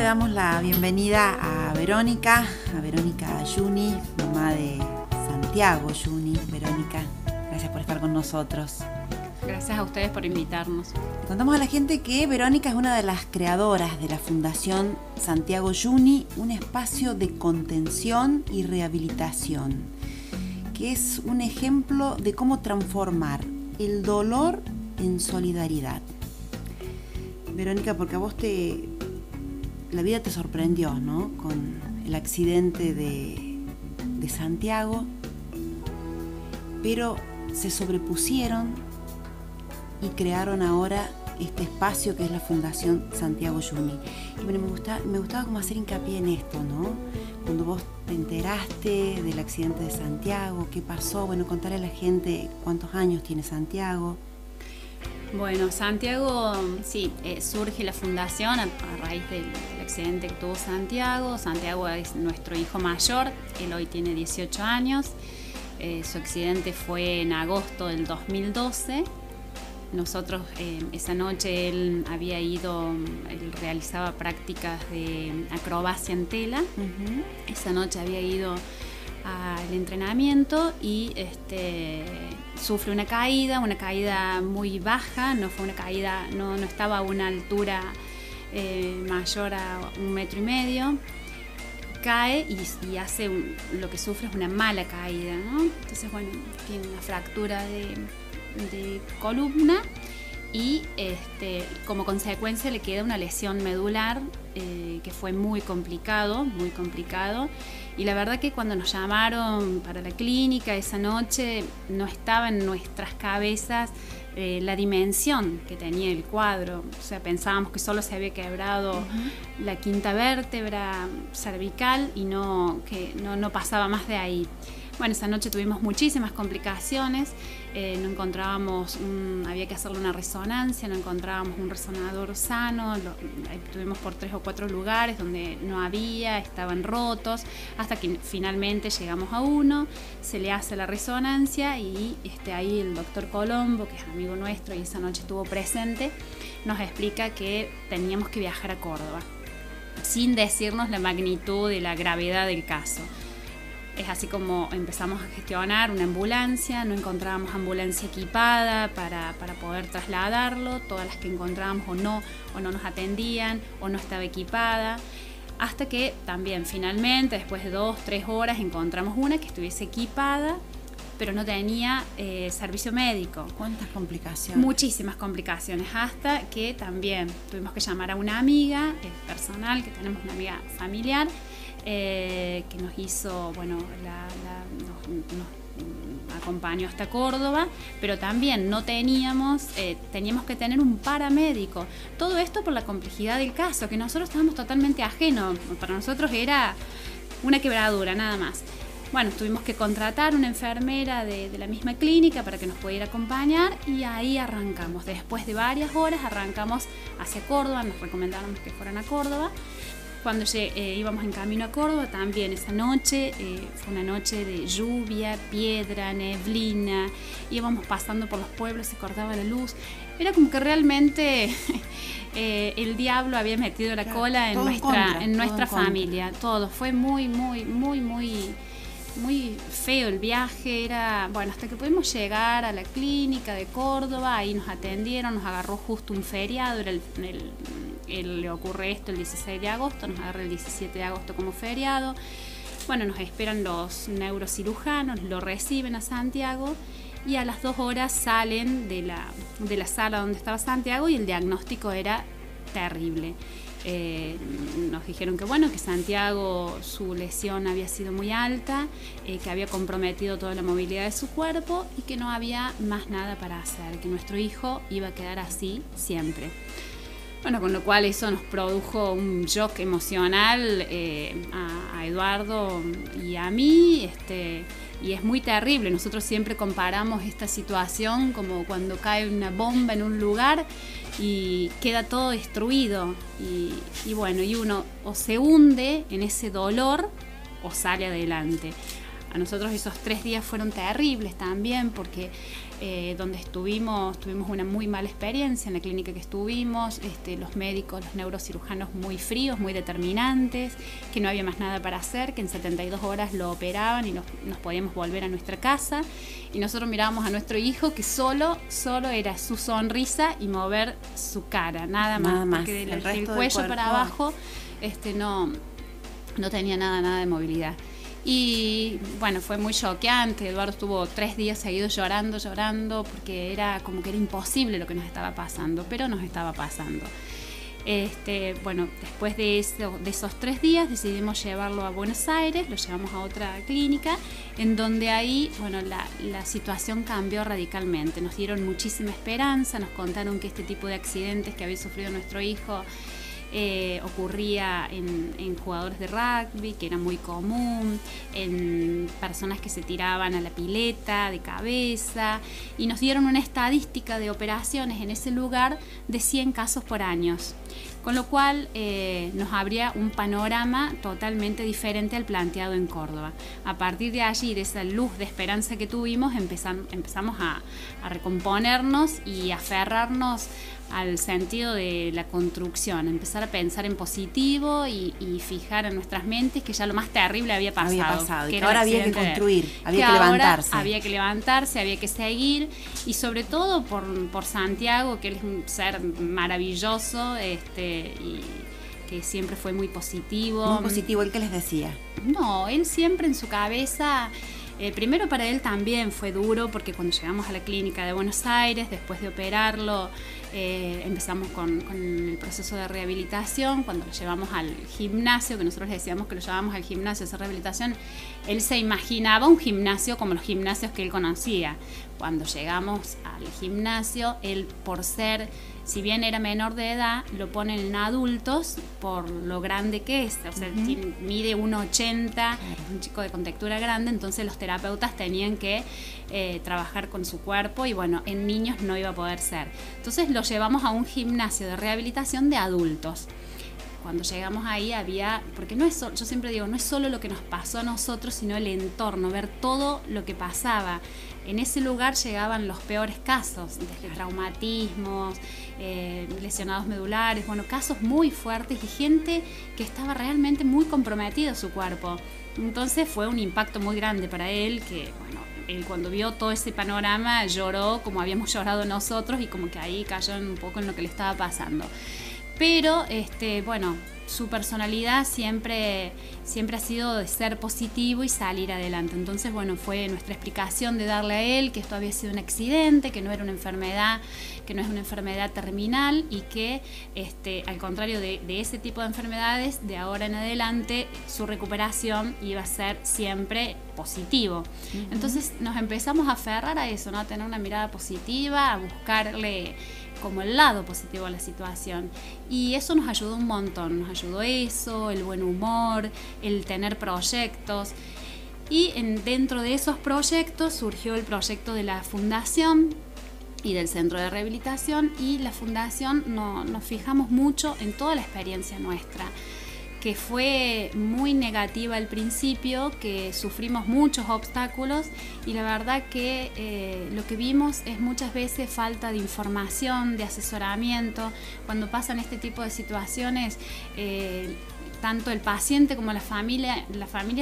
damos la bienvenida a Verónica Yuni, mamá de Santiago Yuni. Verónica, gracias por estar con nosotros. Gracias a ustedes por invitarnos. Le contamos a la gente que Verónica es una de las creadoras de la Fundación Santiago Yuni, un espacio de contención y rehabilitación, que es un ejemplo de cómo transformar el dolor en solidaridad. Verónica, porque a vos la vida te sorprendió, ¿no? Con el accidente de Santiago, pero se sobrepusieron y crearon ahora este espacio que es la Fundación Santiago Yuni. Y bueno, me gustaba como hacer hincapié en esto, ¿no? Cuando vos te enteraste del accidente de Santiago, ¿qué pasó? Bueno, contarle a la gente cuántos años tiene Santiago. Bueno, Santiago, sí, surge la fundación a raíz del accidente que tuvo Santiago. Santiago es nuestro hijo mayor, él hoy tiene 18 años. Su accidente fue en agosto del 2012. Nosotros, esa noche él realizaba prácticas de acrobacia en tela. Uh-huh. Esa noche había ido al entrenamiento y sufre una caída muy baja, no fue una caída, no estaba a una altura mayor a 1,5 metros. Cae y hace lo que sufre es una mala caída, ¿no? Entonces, bueno, tiene una fractura de columna y como consecuencia le queda una lesión medular que fue muy complicado. Y la verdad que cuando nos llamaron para la clínica esa noche no estaba en nuestras cabezas la dimensión que tenía el cuadro. O sea, pensábamos que solo se había quebrado uh-huh. la quinta vértebra cervical y no pasaba más de ahí. Bueno, esa noche tuvimos muchísimas complicaciones, no encontrábamos, había que hacerle una resonancia, no encontrábamos un resonador sano, estuvimos por 3 o 4 lugares donde no había, estaban rotos, hasta que finalmente llegamos a uno, se le hace la resonancia y ahí el doctor Colombo, que es amigo nuestro y esa noche estuvo presente, nos explica que teníamos que viajar a Córdoba, sin decirnos la magnitud y la gravedad del caso. Es así como empezamos a gestionar una ambulancia, no encontrábamos ambulancia equipada para poder trasladarlo, todas las que encontrábamos o no nos atendían o no estaba equipada, hasta que también finalmente, después de 2-3 horas, encontramos una que estuviese equipada, pero no tenía servicio médico. ¿Cuántas complicaciones? Muchísimas complicaciones, hasta que también tuvimos que llamar a una amiga personal, que tenemos una amiga familiar, que nos hizo, bueno, nos acompañó hasta Córdoba, pero también teníamos que tener un paramédico. Todo esto por la complejidad del caso, que nosotros estábamos totalmente ajenos. Para nosotros era una quebradura, nada más. Bueno, tuvimos que contratar una enfermera de la misma clínica para que nos pudiera acompañar y ahí arrancamos. Después de varias horas arrancamos hacia Córdoba, nos recomendaron que fueran a Córdoba. Cuando íbamos en camino a Córdoba, también esa noche fue una noche de lluvia, piedra, neblina, íbamos pasando por los pueblos, se cortaba la luz, era como que realmente el diablo había metido la cola en nuestra familia, todo, fue muy feo el viaje, hasta que pudimos llegar a la clínica de Córdoba, ahí nos atendieron, nos agarró justo un feriado, le ocurre esto el 16 de agosto, nos agarra el 17 de agosto como feriado. Bueno, nos esperan los neurocirujanos, lo reciben a Santiago y a las 2 horas salen de la sala donde estaba Santiago y el diagnóstico era terrible. Nos dijeron que Santiago, su lesión había sido muy alta, que había comprometido toda la movilidad de su cuerpo y que no había más nada para hacer, que nuestro hijo iba a quedar así siempre. Bueno, con lo cual eso nos produjo un shock emocional a Eduardo y a mí, y es muy terrible. Nosotros siempre comparamos esta situación como cuando cae una bomba en un lugar y queda todo destruido y uno o se hunde en ese dolor o sale adelante. A nosotros esos 3 días fueron terribles también porque donde tuvimos una muy mala experiencia en la clínica que estuvimos, los médicos, los neurocirujanos muy fríos, muy determinantes, que no había más nada para hacer, que en 72 horas lo operaban y nos podíamos volver a nuestra casa. Y nosotros mirábamos a nuestro hijo que solo era su sonrisa y mover su cara, nada más. Porque del cuello para abajo no tenía nada de movilidad. Y bueno, fue muy choqueante. Eduardo estuvo 3 días seguidos llorando porque era como que era imposible lo que nos estaba pasando, pero nos estaba pasando. Bueno, después de esos 3 días decidimos llevarlo a Buenos Aires, lo llevamos a otra clínica, en donde ahí, bueno, la situación cambió radicalmente. Nos dieron muchísima esperanza, nos contaron que este tipo de accidentes que había sufrido nuestro hijo ocurría en jugadores de rugby, que era muy común, en personas que se tiraban a la pileta de cabeza, y nos dieron una estadística de operaciones en ese lugar de 100 casos por año, con lo cual nos abría un panorama totalmente diferente al planteado en Córdoba. A partir de allí, de esa luz de esperanza que tuvimos, empezamos a recomponernos y aferrarnos al sentido de la construcción, empezar a pensar en positivo y fijar en nuestras mentes que ya lo más terrible había pasado, que ahora había que construir, había que levantarse. Había que levantarse, había que seguir, y sobre todo por Santiago, que él es un ser maravilloso, y que siempre fue muy positivo. Muy positivo, ¿el qué les decía? No, él siempre en su cabeza... primero para él también fue duro porque cuando llegamos a la clínica de Buenos Aires, después de operarlo, empezamos con el proceso de rehabilitación. Cuando lo llevamos al gimnasio, que nosotros le decíamos que lo llevábamos al gimnasio a hacer rehabilitación, él se imaginaba un gimnasio como los gimnasios que él conocía. Cuando llegamos al gimnasio, él, por ser, si bien era menor de edad, lo ponen en adultos por lo grande que es. O sea, mide 1,80, un chico de contextura grande, entonces los terapeutas tenían que trabajar con su cuerpo, y bueno, en niños no iba a poder ser. Entonces lo llevamos a un gimnasio de rehabilitación de adultos. Cuando llegamos ahí había, porque no es, yo siempre digo, no es solo lo que nos pasó a nosotros, sino el entorno, ver todo lo que pasaba. En ese lugar llegaban los peores casos, desde traumatismos, lesionados medulares, bueno, casos muy fuertes y gente que estaba realmente muy comprometida a su cuerpo. Entonces fue un impacto muy grande para él, que bueno, él cuando vio todo ese panorama lloró como habíamos llorado nosotros, y como que ahí cayó un poco en lo que le estaba pasando. Pero bueno, su personalidad siempre ha sido de ser positivo y salir adelante. Entonces, bueno, fue nuestra explicación de darle a él que esto había sido un accidente, que no era una enfermedad, que no es una enfermedad terminal, y que al contrario de ese tipo de enfermedades, de ahora en adelante su recuperación iba a ser siempre positivo. Entonces nos empezamos a aferrar a eso, ¿no? A tener una mirada positiva, a buscarle como el lado positivo a la situación, y eso nos ayudó un montón. Nos ayudó eso, el buen humor, el tener proyectos, y dentro de esos proyectos surgió el proyecto de la fundación y del centro de rehabilitación. Y la fundación nos fijamos mucho en toda la experiencia nuestra, que fue muy negativa al principio, que sufrimos muchos obstáculos, y la verdad que lo que vimos es muchas veces falta de información, de asesoramiento. Cuando pasan este tipo de situaciones, tanto el paciente como la familia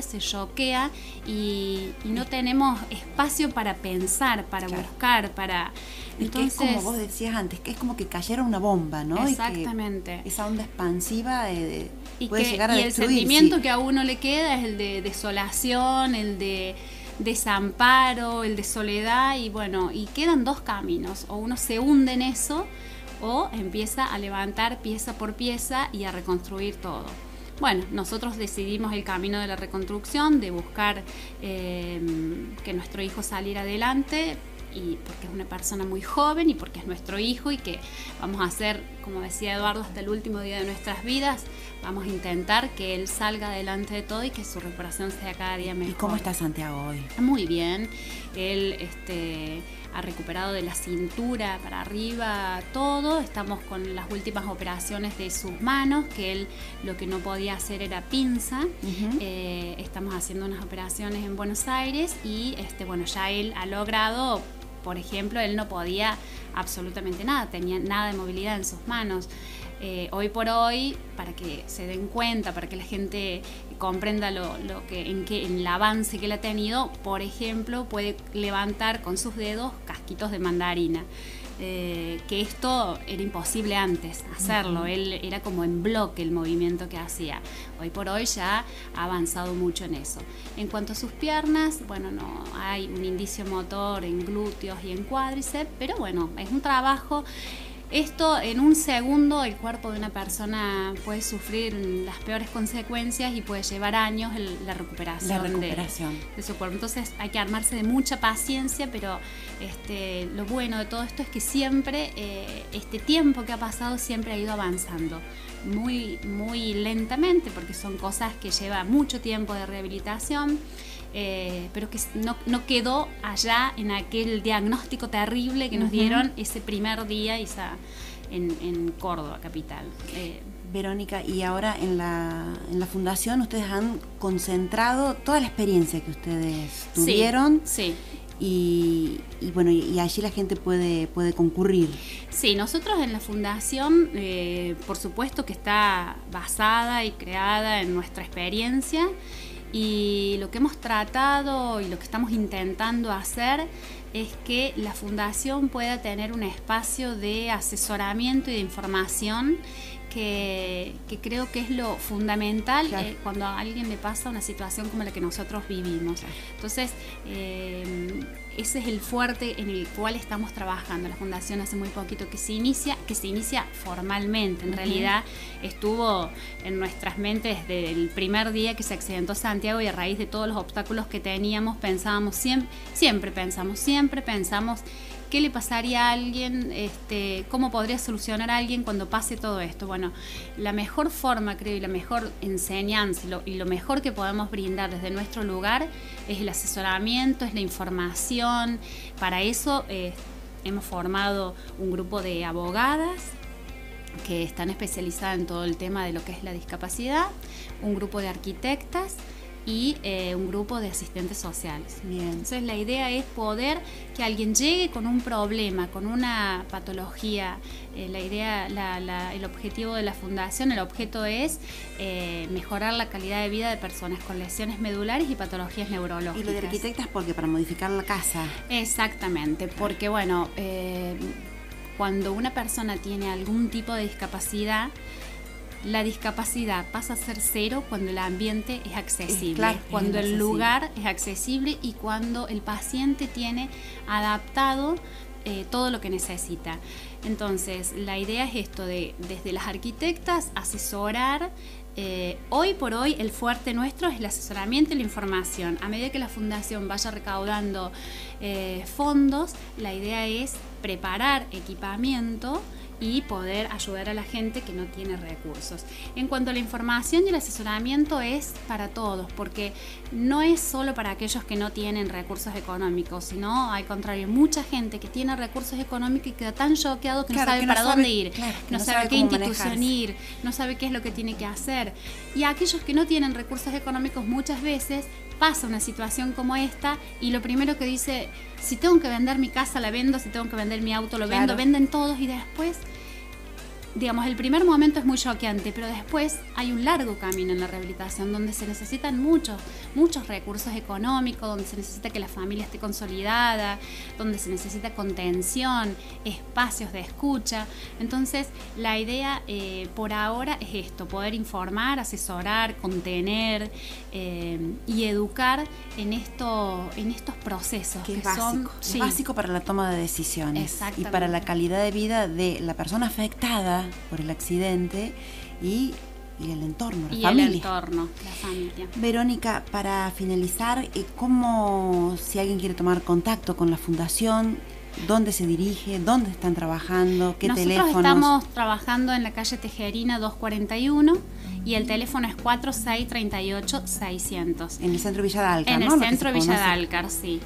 se choquea, y no tenemos espacio para pensar, para buscar, para... Entonces, es como vos decías antes, que es como que cayera una bomba, ¿no? Exactamente. Y que esa onda expansiva puede llegar a destruir. Y el sentimiento que a uno le queda es el de desolación, el de desamparo, el de soledad, y bueno, y quedan 2 caminos: o uno se hunde en eso, o empieza a levantar pieza por pieza y a reconstruir todo. Bueno, nosotros decidimos el camino de la reconstrucción, de buscar que nuestro hijo saliera adelante, y porque es una persona muy joven, y porque es nuestro hijo, y que vamos a hacer, como decía Eduardo, hasta el último día de nuestras vidas, vamos a intentar que él salga adelante de todo y que su recuperación sea cada día mejor. ¿Y cómo está Santiago hoy? Muy bien. Él ha recuperado de la cintura para arriba todo. Estamos con las últimas operaciones de sus manos, que él lo que no podía hacer era pinza. Estamos haciendo unas operaciones en Buenos Aires y bueno, ya él ha logrado, por ejemplo, él no podía absolutamente nada, tenía nada de movilidad en sus manos. Hoy por hoy, para que se den cuenta, para que la gente comprenda en el avance que él ha tenido, por ejemplo, puede levantar con sus dedos casquitos de mandarina. Que esto era imposible antes hacerlo. Él era como en bloque el movimiento que hacía. Hoy por hoy ya ha avanzado mucho en eso. En cuanto a sus piernas, bueno, no hay un indicio motor en glúteos y en cuádriceps, pero bueno, es un trabajo. Esto en un segundo el cuerpo de una persona puede sufrir las peores consecuencias y puede llevar años la recuperación. De su cuerpo. Entonces hay que armarse de mucha paciencia, pero lo bueno de todo esto es que siempre, este tiempo que ha pasado siempre ha ido avanzando. Muy, muy lentamente, porque son cosas que llevan mucho tiempo de rehabilitación. Pero que no quedó allá en aquel diagnóstico terrible que nos dieron ese primer día en Córdoba, capital. Verónica, y ahora en la fundación ustedes han concentrado toda la experiencia que ustedes tuvieron. Sí. Y bueno, y allí la gente puede concurrir. Sí, nosotros en la fundación, por supuesto que está basada y creada en nuestra experiencia. Y lo que hemos tratado y lo que estamos intentando hacer es que la fundación pueda tener un espacio de asesoramiento y de información que creo que es lo fundamental. Claro. Cuando a alguien le pasa una situación como la que nosotros vivimos. Claro. Entonces, ese es el fuerte en el cual estamos trabajando. La fundación hace muy poquito que se inicia formalmente. En realidad estuvo en nuestras mentes desde el primer día que se accidentó Santiago, y a raíz de todos los obstáculos que teníamos pensábamos siempre pensamos qué le pasaría a alguien, cómo podría solucionar a alguien cuando pase todo esto. Bueno, la mejor forma, creo, y la mejor enseñanza y lo mejor que podemos brindar desde nuestro lugar es el asesoramiento, es la información. Para eso hemos formado un grupo de abogadas que están especializadas en todo el tema de lo que es la discapacidad, un grupo de arquitectas y un grupo de asistentes sociales. Bien. Entonces la idea es poder que alguien llegue con un problema, con una patología. El objetivo de la fundación, el objeto es mejorar la calidad de vida de personas con lesiones medulares y patologías neurológicas. Y lo de arquitectas, porque para modificar la casa. Exactamente, porque bueno, cuando una persona tiene algún tipo de discapacidad, la discapacidad pasa a ser cero cuando el ambiente es accesible, claro, cuando el lugar es accesible y cuando el paciente tiene adaptado todo lo que necesita. Entonces, la idea es esto de, desde las arquitectas, asesorar. Hoy por hoy el fuerte nuestro es el asesoramiento y la información. A medida que la fundación vaya recaudando fondos, la idea es preparar equipamiento y poder ayudar a la gente que no tiene recursos. En cuanto a la información y el asesoramiento, es para todos, porque no es solo para aquellos que no tienen recursos económicos, sino al contrario, mucha gente que tiene recursos económicos y queda tan choqueado que no sabe para dónde ir, no sabe a qué institución ir, no sabe qué es lo que tiene que hacer. Y a aquellos que no tienen recursos económicos, muchas veces pasa una situación como esta y lo primero que dice: si tengo que vender mi casa, la vendo; si tengo que vender mi auto, lo vendo. Venden todos, y después, digamos, el primer momento es muy choqueante, pero después hay un largo camino en la rehabilitación donde se necesitan muchos recursos económicos, donde se necesita que la familia esté consolidada, donde se necesita contención, espacios de escucha. Entonces, la idea por ahora es esto: poder informar, asesorar, contener y educar en estos procesos que es básico. Es básico para la toma de decisiones y para la calidad de vida de la persona afectada por el accidente y el entorno, la familia. El entorno, la familia. Verónica, para finalizar, ¿cómo, si alguien quiere tomar contacto con la fundación, dónde se dirige, dónde están trabajando, qué teléfonos? Nosotros estamos trabajando en la calle Tejerina 241 y el teléfono es 4638-600. En el centro Villa de Alcar, En ¿no? el centro Villa de Alcar, sí.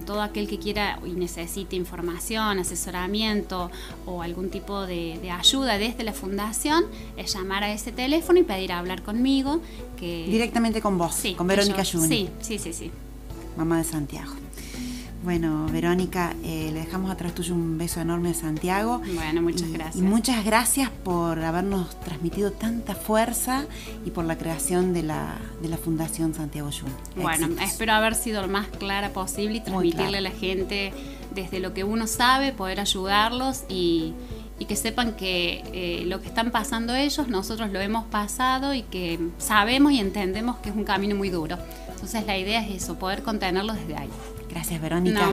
Todo aquel que quiera y necesite información, asesoramiento o algún tipo de ayuda desde la fundación, es llamar a ese teléfono y pedir hablar conmigo. Directamente con vos, sí, con Verónica Juni. Sí. Mamá de Santiago. Bueno, Verónica, le dejamos atrás tuyo un beso enorme de Santiago. Bueno, muchas gracias. Y muchas gracias por habernos transmitido tanta fuerza y por la creación de la Fundación Santiago Juni. Bueno, Éxitos. espero haber sido lo más clara posible y transmitirle a la gente desde lo que uno sabe, poder ayudarlos y que sepan que lo que están pasando ellos, nosotros lo hemos pasado y que sabemos y entendemos que es un camino muy duro. Entonces la idea es eso, poder contenerlos desde ahí. Gracias, Verónica. No.